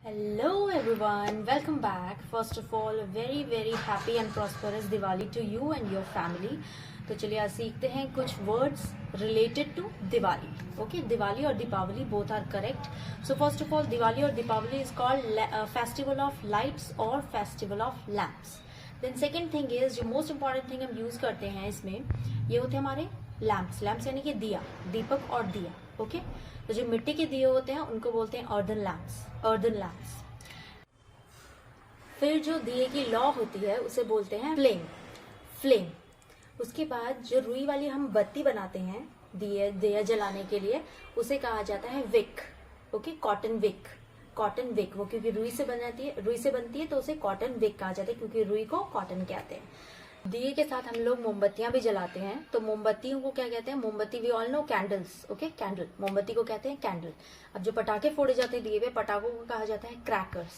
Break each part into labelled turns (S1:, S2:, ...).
S1: Hello everyone, welcome back. First of all, a very happy and prosperous Diwali to you and your family. तो चलिए आज सीखते हैं कुछ words related to Diwali. Okay, Diwali और Deepavali both are correct. So first of all, Diwali और Deepavali is called festival of lights और festival of lamps. Then second thing is, जो मोस्ट इंपॉर्टेंट थिंग हम यूज करते हैं इसमें, ये होते हैं हमारे लैम्प्स. लैम्प्स यानी कि दिया, दीपक और दिया. ओके, तो जो मिट्टी के दिए होते हैं उनको बोलते हैं अर्दन लैम्प्स. Earthen lamps. फिर जो दिए की लौ होती है उसे बोलते हैं फ्लेम. फ्लेम. उसके बाद जो रुई वाली हम बत्ती बनाते हैं दिया जलाने के लिए, उसे कहा जाता है wick. Okay, cotton wick. Cotton wick, वो क्योंकि रुई से बनती है तो उसे कॉटन विक कहा जाता है, क्योंकि रुई को कॉटन कहते हैं. दिए के साथ हम लोग मोमबत्तियां भी जलाते हैं. तो मोमबत्तियों को क्या कहते हैं? मोमबत्ती, we all know candles. Okay, candle. मोमबत्ती को कहते हैं कैंडल. अब जो पटाखे फोड़े जाते हैं दिए पे, पटाखों को कहा जाता है क्रैकर्स.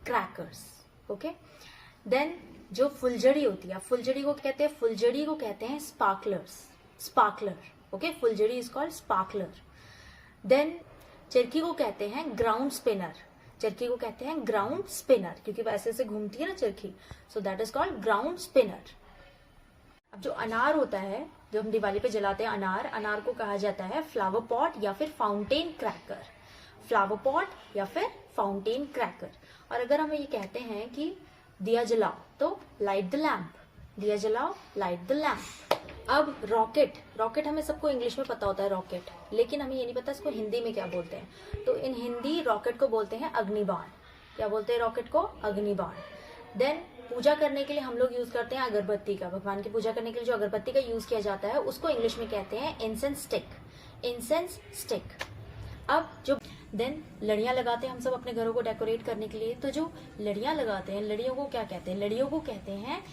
S1: क्रैकर्स. ओके. देन जो फुलझड़ी होती है, फुलझड़ी को कहते हैं, फुलझड़ी को कहते हैं स्पार्कलर्स. स्पार्कलर. ओके, फुलझड़ी इज कॉल्ड स्पार्कलर. देन चरखी को कहते हैं ग्राउंड स्पिनर. चरखी को कहते हैं ग्राउंड स्पिनर, क्योंकि वो ऐसे घूमती है ना चरखी. So that is called ground spinner. अब जो अनार होता है, जो हम दिवाली पे जलाते हैं अनार, अनार को कहा जाता है फ्लावर पॉट या फिर फाउंटेन क्रैकर. फ्लावर पॉट या फिर फाउंटेन क्रैकर. और अगर हम ये कहते हैं कि दिया जलाओ, तो लाइट द लैम्प. दिया जलाओ, लाइट द लैम्प. अब रॉकेट. रॉकेट हमें सबको इंग्लिश में पता होता है रॉकेट, लेकिन हमें ये नहीं पता इसको हिंदी में क्या बोलते हैं. तो इन हिंदी रॉकेट को बोलते हैं अग्निबाण. क्या बोलते हैं रॉकेट को? अग्निबाण. देन पूजा करने के लिए हम लोग यूज करते हैं अगरबत्ती का. भगवान की पूजा करने के लिए जो अगरबत्ती का यूज किया जाता है उसको इंग्लिश में कहते हैं इंसेंस स्टिक. Incense stick. अब जो देन लड़ियां लगाते हैं हम सब अपने घरों को डेकोरेट करने के लिए. तो जो लड़ियां लगाते हैं, लड़ियों को क्या कहते हैं? लड़ियों को कहते हैं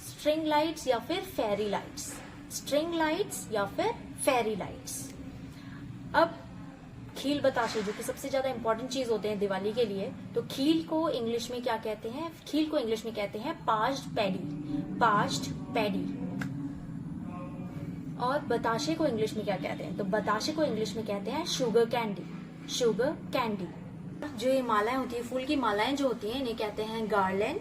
S1: स्ट्रिंग लाइट्स या फिर फेरी लाइट्स. स्ट्रिंग लाइट्स या फिर फेरी लाइट्स. अब खील बताशे, जो कि सबसे ज्यादा इंपॉर्टेंट चीज होते हैं दिवाली के लिए, तो खील को इंग्लिश में क्या कहते हैं? खील को इंग्लिश में कहते हैं पास्ड पैडी. Passed paddy. और बताशे को इंग्लिश में क्या कहते हैं? तो बताशे को इंग्लिश में कहते हैं शुगर कैंडी. Sugar candy. जो ये मालाएं होती है, फूल की मालाएं जो होती हैं, इन्हें कहते हैं गार्लैंड.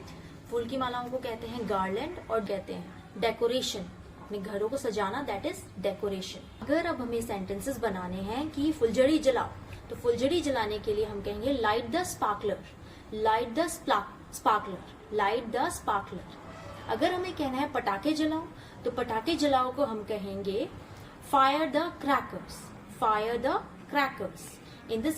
S1: फूल की मालाओं को कहते हैं गार्लैंड. और कहते हैं डेकोरेशन. अपने घरों को सजाना, दैट इज डेकोरेशन. अगर अब हमें सेंटेंसेस बनाने हैं कि फुलझड़ी जलाओ, तो फुलझड़ी जलाने के लिए हम कहेंगे light the sparkler. Light the sparkler. Light the sparkler. अगर हमें कहना है पटाखे जलाओ, तो पटाखे जलाओ को हम कहेंगे fire the crackers. Fire the crackers. In this